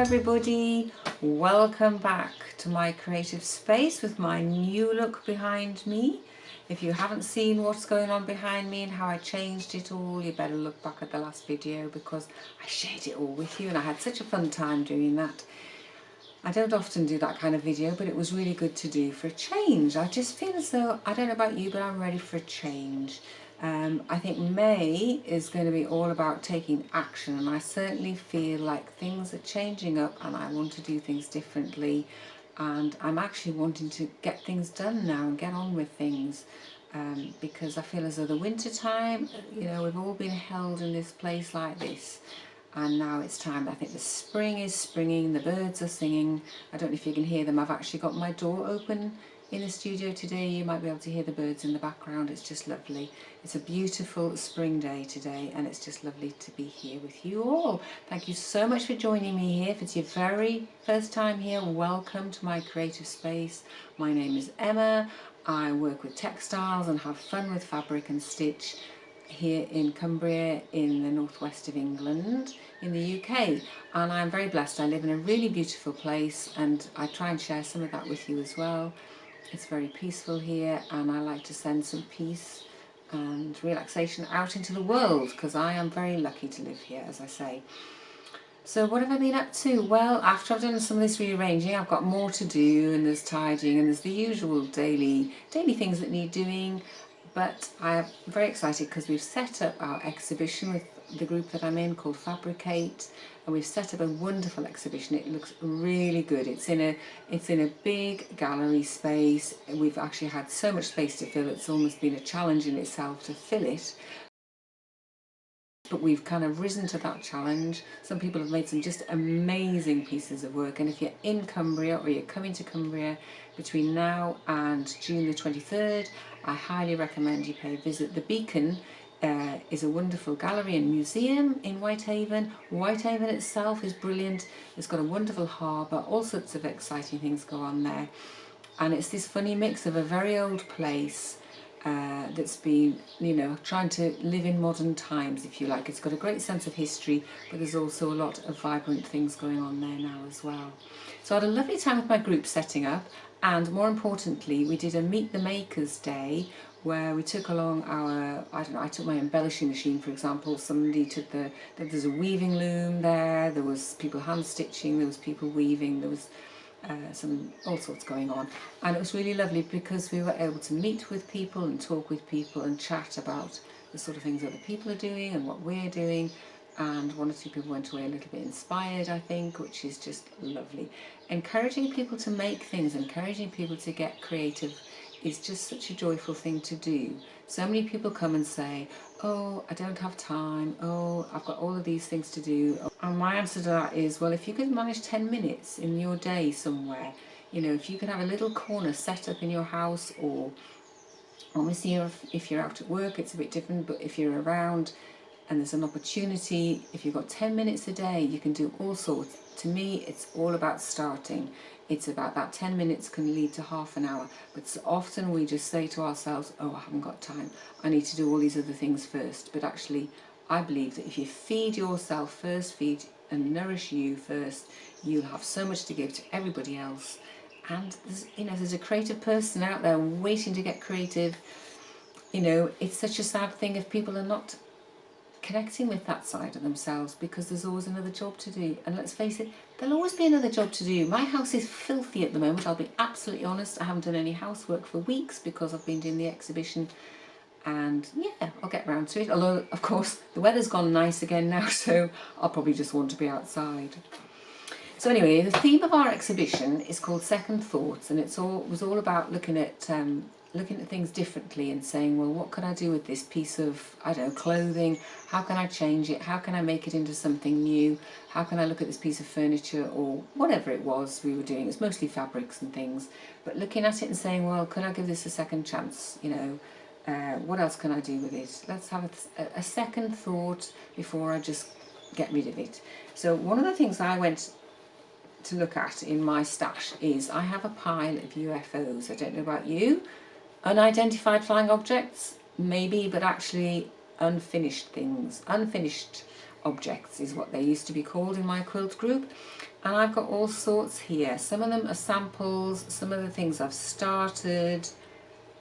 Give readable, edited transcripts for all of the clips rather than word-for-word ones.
everybody, welcome back to my creative space with my new look behind me. If you haven't seen what's going on behind me and how I changed it all, you better look back at the last video because I shared it all with you and I had such a fun time doing that. I don't often do that kind of video, but it was really good to do for a change. I just feel as though, I don't know about you, but I'm ready for a change. I think May is going to be all about taking action, and I certainly feel like things are changing up and I want to do things differently, and I'm actually wanting to get things done now and get on with things, because I feel as though the winter time, you know, we've all been held in this place like this, and now it's time. I think the spring is springing, the birds are singing. I don't know if you can hear them. I've actually got my door open in the studio today. You might be able to hear the birds in the background. It's just lovely. It's a beautiful spring day today and it's just lovely to be here with you all. Thank you so much for joining me here. If it's your very first time here, welcome to my creative space. My name is Emma. I work with textiles and have fun with fabric and stitch here in Cumbria in the northwest of England in the UK, and I'm very blessed. I live in a really beautiful place and I try and share some of that with you as well. It's very peaceful here and I like to send some peace and relaxation out into the world because I am very lucky to live here, as I say. So what have I been up to? Well, after I've done some of this rearranging, I've got more to do, and there's tidying and there's the usual daily things that need doing. But I'm very excited because we've set up our exhibition with the group that I'm in called Fabricate, and we've set up a wonderful exhibition. It looks really good. It's in a big gallery space. We've actually had so much space to fill. It's almost been a challenge in itself to fill it. But we've kind of risen to that challenge. Some people have made some just amazing pieces of work, and if you're in Cumbria or you're coming to Cumbria between now and June the 23rd, I highly recommend you pay a visit. The Beacon is a wonderful gallery and museum in Whitehaven. Whitehaven itself is brilliant. It's got a wonderful harbour, all sorts of exciting things go on there, and it's this funny mix of a very old place that's been, you know, trying to live in modern times, if you like. It's got a great sense of history, but there's also a lot of vibrant things going on there now as well. So I had a lovely time with my group setting up, and more importantly, we did a Meet the Makers Day where we took along our, I don't know, I took my embellishing machine, for example. Somebody took there's a weaving loom there, there was people hand stitching, there was people weaving, there was all sorts going on, and it was really lovely because we were able to meet with people and talk with people and chat about the sort of things other people are doing and what we're doing, and one or two people went away a little bit inspired, I think, which is just lovely. Encouraging people to make things, encouraging people to get creative is just such a joyful thing to do. So many people come and say, oh, I don't have time, oh, I've got all of these things to do. And my answer to that is, well, if you could manage 10 minutes in your day somewhere, you know, if you can have a little corner set up in your house, or obviously if you're out at work it's a bit different, but if you're around and there's an opportunity, if you've got 10 minutes a day, you can do all sorts. To me, it's all about starting. It's about that 10 minutes can lead to half an hour, but so often we just say to ourselves, oh, I haven't got time, I need to do all these other things first. But actually, I believe that if you feed yourself first, feed and nourish you first, you'll have so much to give to everybody else. And there's, you know, there's a creative person out there waiting to get creative. You know, it's such a sad thing if people are not connecting with that side of themselves, because there's always another job to do. And let's face it, there'll always be another job to do. My house is filthy at the moment, I'll be absolutely honest. I haven't done any housework for weeks because I've been doing the exhibition, and yeah, I'll get round to it. Although, of course, the weather's gone nice again now, so I'll probably just want to be outside. So anyway, the theme of our exhibition is called Second Thoughts, and it was all about looking at things differently and saying, well, what could I do with this piece of, I don't know, clothing? How can I change it? How can I make it into something new? How can I look at this piece of furniture, or whatever it was we were doing? It's mostly fabrics and things, but looking at it and saying, well, could I give this a second chance? You know, what else can I do with it? Let's have a second thought before I just get rid of it. So one of the things I went to look at in my stash is I have a pile of UFOs. I don't know about you. Unidentified flying objects, maybe, but actually unfinished things, unfinished objects is what they used to be called in my quilt group. And I've got all sorts here. Some of them are samples, some of the things I've started.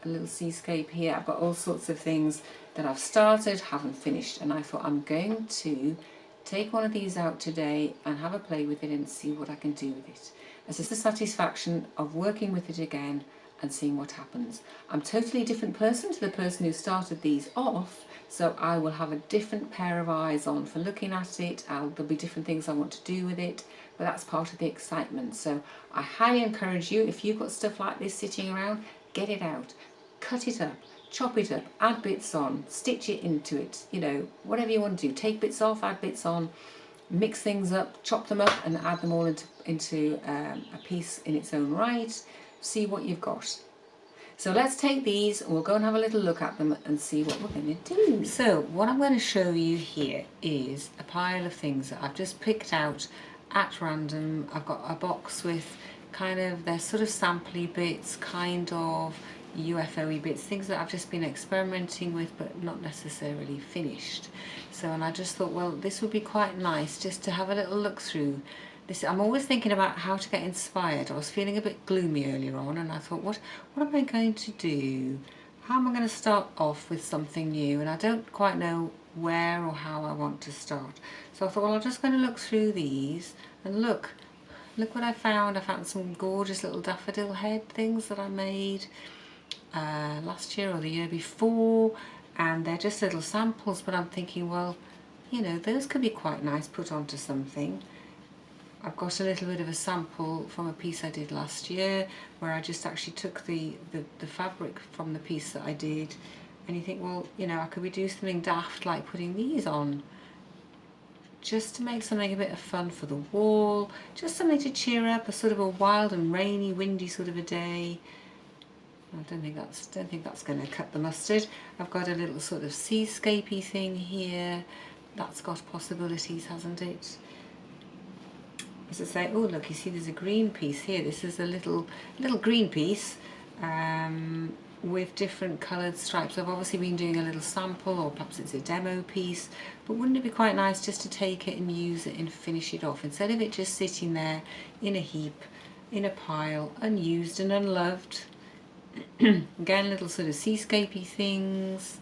A little seascape here. I've got all sorts of things that I've started, haven't finished, and I thought I'm going to take one of these out today and have a play with it and see what I can do with it. It's just the satisfaction of working with it again and seeing what happens. I'm a totally different person to the person who started these off, so I will have a different pair of eyes on for looking at it. There'll be different things I want to do with it, but that's part of the excitement. So I highly encourage you, if you've got stuff like this sitting around, get it out, cut it up, chop it up, add bits on, stitch it into it, you know, whatever you want to do. Take bits off, add bits on, mix things up, chop them up and add them all into a piece in its own right. See what you've got. So let's take these and we'll go and have a little look at them and see what we're going to do. So what I'm going to show you here is a pile of things that I've just picked out at random. I've got a box with kind of, they're sort of sampley bits, kind of UFO-y bits, things that I've just been experimenting with but not necessarily finished. So, and I just thought, well, this would be quite nice just to have a little look through. I'm always thinking about how to get inspired. I was feeling a bit gloomy earlier on and I thought, what am I going to do? How am I going to start off with something new? And I don't quite know where or how I want to start. So I thought, well, I'm just going to look through these and look what I found. I found some gorgeous little daffodil head things that I made last year or the year before, and they're just little samples, but I'm thinking, well, you know, those could be quite nice put onto something. I've got a little bit of a sample from a piece I did last year where I just actually took the fabric from the piece that I did, and you think, well, you know, I could be doing something daft like putting these on just to make something a bit of fun for the wall, just something to cheer up a sort of a wild and rainy, windy sort of a day. I don't think that's going to cut the mustard. I've got a little sort of seascapey thing here. That's got possibilities, hasn't it? As I say, oh look, you see there's a green piece here. This is a little green piece with different coloured stripes. I've obviously been doing a little sample, or perhaps it's a demo piece, but wouldn't it be quite nice just to take it and use it and finish it off, instead of it just sitting there in a heap, in a pile, unused and unloved. Again, little sort of seascapey things,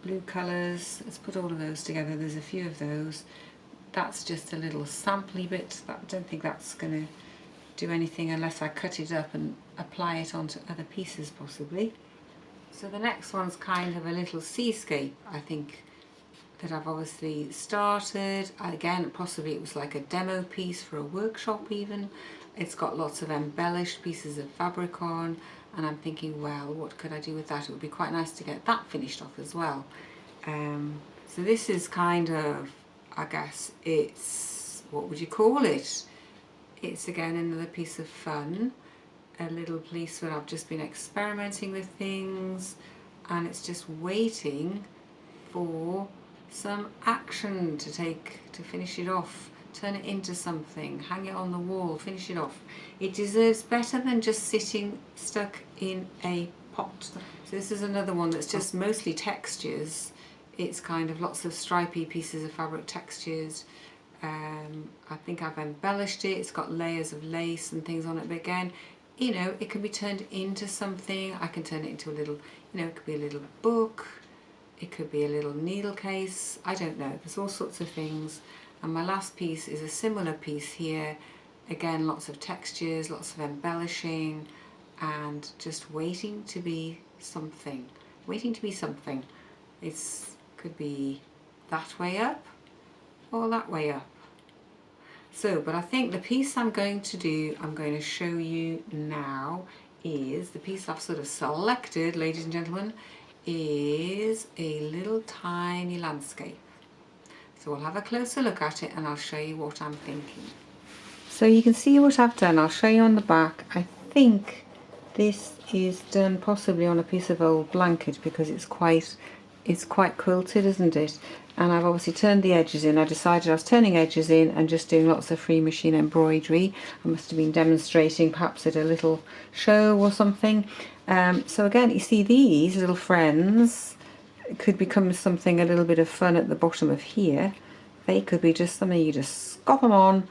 blue colours. Let's put all of those together. There's a few of those. That's just a little sampley bit. I don't think that's going to do anything unless I cut it up and apply it onto other pieces possibly. So the next one's kind of a little seascape, I think, that I've obviously started. Again, possibly it was like a demo piece for a workshop even. It's got lots of embellished pieces of fabric on, and I'm thinking, well, what could I do with that? It would be quite nice to get that finished off as well. So this is kind of, I guess it's, what would you call it? It's again another piece of fun, a little piece where I've just been experimenting with things, and it's just waiting for some action to finish it off, turn it into something, hang it on the wall, finish it off. It deserves better than just sitting stuck in a pot. So this is another one that's just mostly textures. It's kind of lots of stripy pieces of fabric textures. I think I've embellished it. It's got layers of lace and things on it, but again, you know, it can be turned into something. I can turn it into a little, you know, it could be a little book, it could be a little needle case, I don't know, there's all sorts of things. And my last piece is a similar piece here. Again, lots of textures, lots of embellishing, and just waiting to be something. Waiting to be something. It could be that way up or that way up. So, but I think the piece I'm going to show you now is, the piece I've sort of selected, ladies and gentlemen, is a little tiny landscape. So we'll have a closer look at it and I'll show you what I'm thinking. So you can see what I've done. I'll show you on the back. I think this is done possibly on a piece of old blanket because it's quite quilted, isn't it? And I've obviously turned the edges in. I decided I was turning edges in and just doing lots of free machine embroidery. I must have been demonstrating perhaps at a little show or something. So again, you see these little friends could become something, a little bit of fun at the bottom of here. They could be just something you just scop them on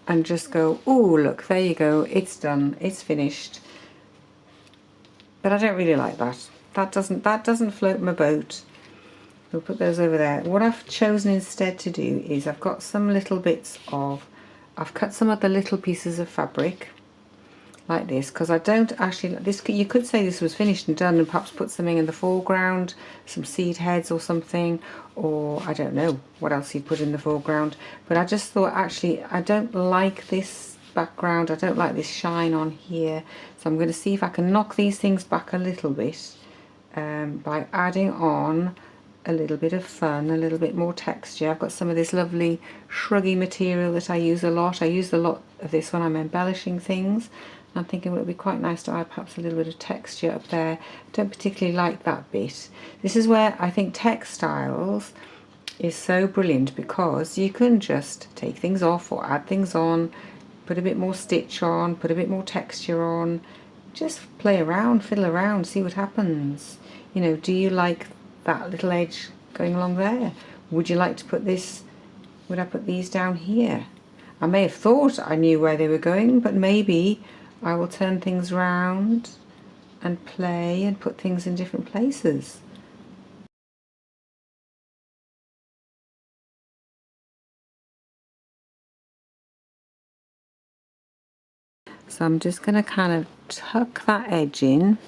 and just go, oh look, there you go, it's done, it's finished. But I don't really like that. That doesn't float my boat. We'll put those over there. What I've chosen instead to do is I've got some little bits of, I've cut some of the little pieces of fabric like this, because I don't actually, this, you could say this was finished and done and perhaps put something in the foreground, some seed heads or something, or I don't know what else you'd put in the foreground, but I just thought actually I don't like this background, I don't like this shine on here, so I'm going to see if I can knock these things back a little bit by adding on a little bit of fun, a little bit more texture. I've got some of this lovely shruggy material that I use a lot. I use a lot of this when I'm embellishing things. I'm thinking well, it would be quite nice to add perhaps a little bit of texture up there. I don't particularly like that bit. This is where I think textiles is so brilliant, because you can just take things off or add things on, put a bit more stitch on, put a bit more texture on, just play around, fiddle around, see what happens. You know, do you like that little edge going along there? Would you like to put this, would I put these down here? I may have thought I knew where they were going, but maybe I will turn things round and play and put things in different places. So I'm just going to kind of tuck that edge in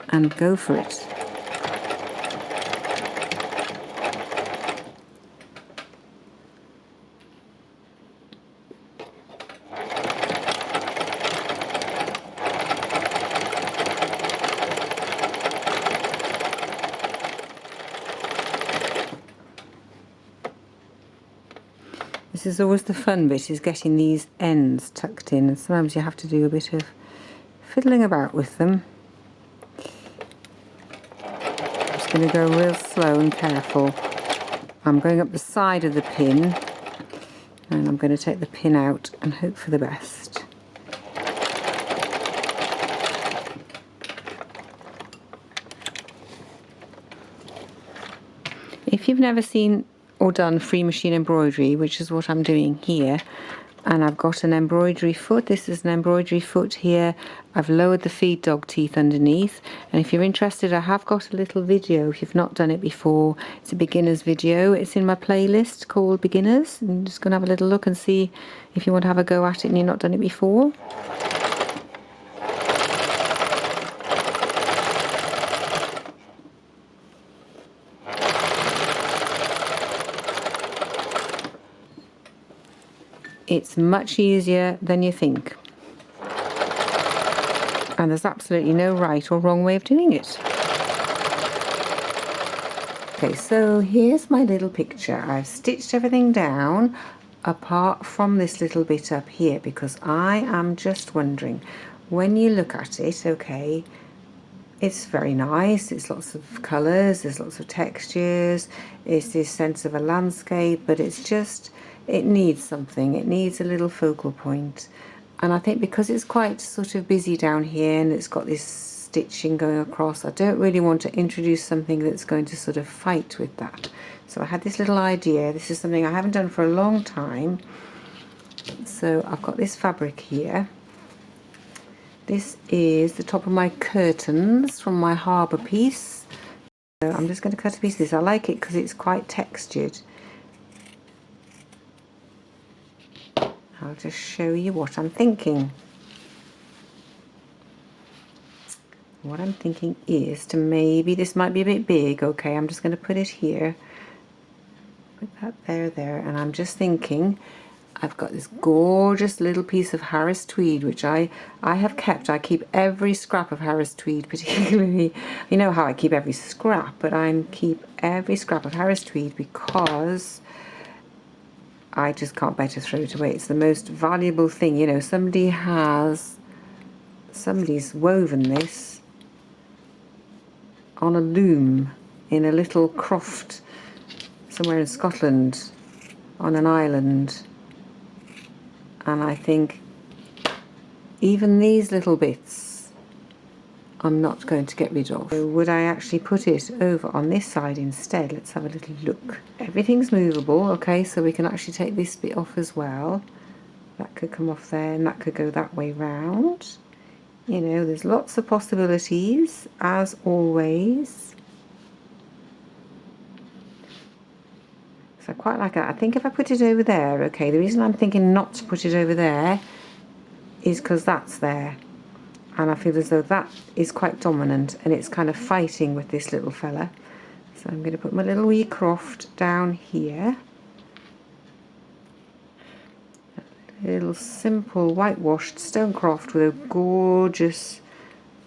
and go for it. This is always the fun bit, is getting these ends tucked in, and sometimes you have to do a bit of fiddling about with them. I'm just going to go real slow and careful. I'm going up the side of the pin, and I'm going to take the pin out and hope for the best. If you've never seen or done free machine embroidery, which is what I'm doing here, and I've got an embroidery foot, this is an embroidery foot here, I've lowered the feed dog teeth underneath, and if you're interested I have got a little video if you've not done it before. It's a beginner's video, it's in my playlist called Beginners, and I'm just going to have a little look and see if you want to have a go at it and you've not done it before. It's much easier than you think, and there's absolutely no right or wrong way of doing it. Okay, so here's my little picture. I've stitched everything down apart from this little bit up here, because I am just wondering, when you look at it, okay, it's very nice, it's lots of colours, there's lots of textures, it's this sense of a landscape, but it's just, it needs something, it needs a little focal point. And I think because it's quite sort of busy down here and it's got this stitching going across, I don't really want to introduce something that's going to sort of fight with that. So I had this little idea. This is something I haven't done for a long time. So I've got this fabric here. This is the top of my curtains from my harbour piece. So I'm just going to cut a piece of this. I like it because it's quite textured. I'll just show you what I'm thinking. What I'm thinking is to maybe, this might be a bit big, okay, I'm just going to put it here. Put that there, and I'm just thinking, I've got this gorgeous little piece of Harris tweed, which I have kept. I keep every scrap of Harris tweed, particularly, you know how I keep every scrap, but I keep every scrap of Harris tweed because I just can't bear to throw it away. It's the most valuable thing, you know. Somebody's woven this on a loom in a little croft somewhere in Scotland on an island, and I think even these little bits I'm not going to get rid of. So would I actually put it over on this side instead? Let's have a little look. Everything's movable, okay, so we can actually take this bit off as well. That could come off there and that could go that way round. You know, there's lots of possibilities, as always. So I quite like that. I think if I put it over there, okay, the reason I'm thinking not to put it over there is because that's there. And I feel as though that is quite dominant and it's kind of fighting with this little fella. So I'm going to put my little wee croft down here. A little simple whitewashed stone croft with a gorgeous...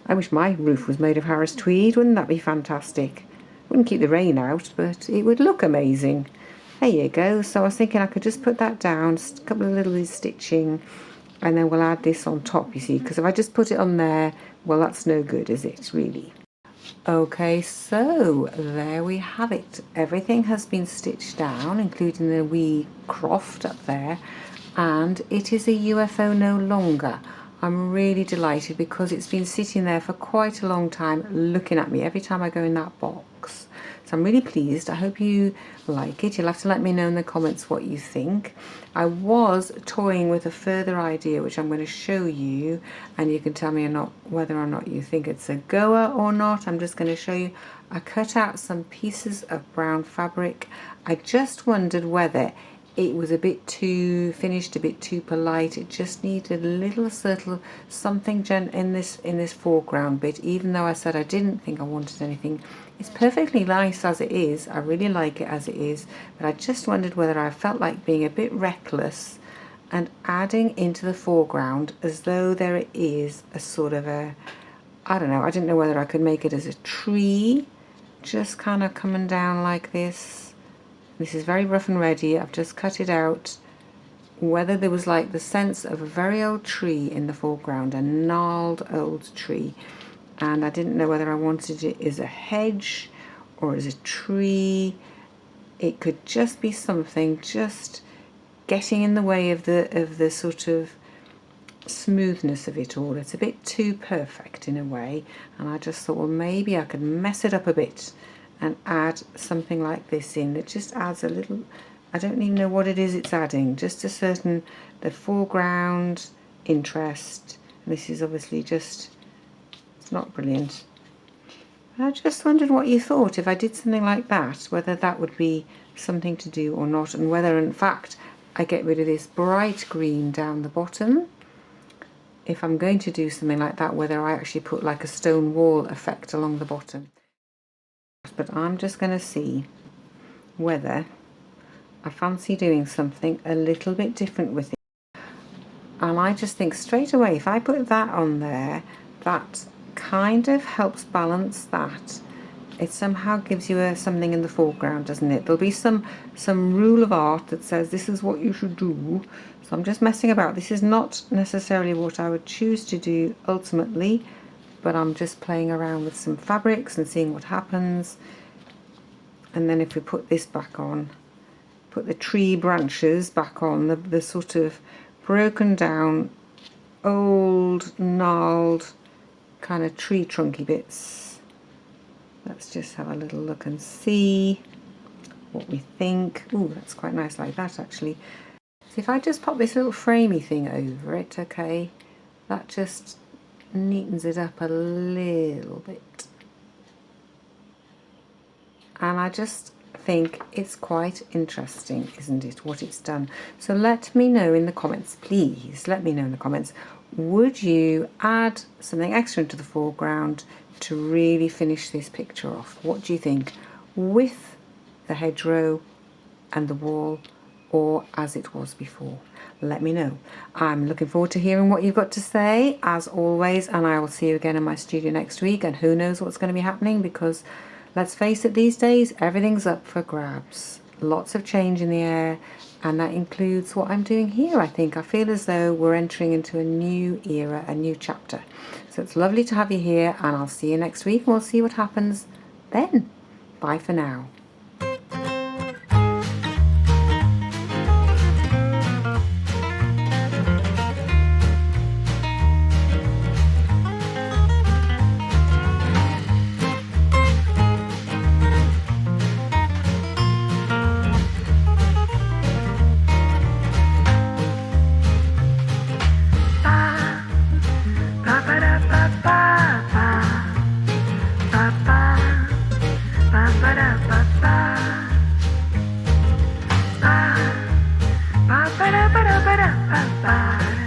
I wish my roof was made of Harris tweed, wouldn't that be fantastic? Wouldn't keep the rain out, but it would look amazing. There you go. So I was thinking I could just put that down, a couple of little bit of stitching, and then we'll add this on top, you see, because if I just put it on there, well, that's no good, is it, really? Okay, so there we have it. Everything has been stitched down, including the wee croft up there, and it is a UFO no longer. I'm really delighted because it's been sitting there for quite a long time looking at me every time I go in that box. So I'm really pleased. I hope you like it. You'll have to let me know in the comments what you think. I was toying with a further idea which I'm going to show you, and you can tell me or not whether or not you think it's a goer or not. I'm just going to show you. I cut out some pieces of brown fabric. I just wondered whether it was a bit too finished, a bit too polite. It just needed a little subtle something in this foreground bit, even though I said I didn't think I wanted anything. It's perfectly nice as it is. I really like it as it is, but I just wondered whether I felt like being a bit reckless and adding into the foreground as though there is a sort of a, I don't know, I didn't know whether I could make it as a tree, just kind of coming down like this. This is very rough and ready. I've just cut it out. Whether there was like the sense of a very old tree in the foreground, a gnarled old tree, and I didn't know whether I wanted it as a hedge or as a tree. It could just be something just getting in the way of the sort of smoothness of it all. It's a bit too perfect in a way, and I just thought, well, maybe I could mess it up a bit and add something like this in that just adds a little, I don't even know what it is it's adding, just a certain, the foreground interest. And this is obviously just, it's not brilliant. I just wondered what you thought if I did something like that, whether that would be something to do or not, and whether in fact I get rid of this bright green down the bottom. If I'm going to do something like that, whether I actually put like a stone wall effect along the bottom. But I'm just going to see whether I fancy doing something a little bit different with it. And I just think straight away, if I put that on there, that kind of helps balance that. It somehow gives you something in the foreground, doesn't it? There'll be some rule of art that says this is what you should do. So I'm just messing about. This is not necessarily what I would choose to do ultimately, but I'm just playing around with some fabrics and seeing what happens. And then if we put this back on, put the tree branches back on, the sort of broken down, old, gnarled, kind of tree trunky bits. Let's just have a little look and see what we think. Ooh, that's quite nice like that actually. So if I just pop this little framey thing over it, okay, that just neatens it up a little bit, and I just think it's quite interesting, isn't it, what it's done? So let me know in the comments, please let me know in the comments, would you add something extra into the foreground to really finish this picture off? What do you think, with the hedgerow and the wall, or as it was before? Let me know. I'm looking forward to hearing what you've got to say, as always, and I will see you again in my studio next week, and who knows what's going to be happening, because let's face it, these days everything's up for grabs. Lots of change in the air, and that includes what I'm doing here. I think I feel as though we're entering into a new era, a new chapter. So it's lovely to have you here, and I'll see you next week and we'll see what happens then. Bye for now. ba-da-ba-ba-da.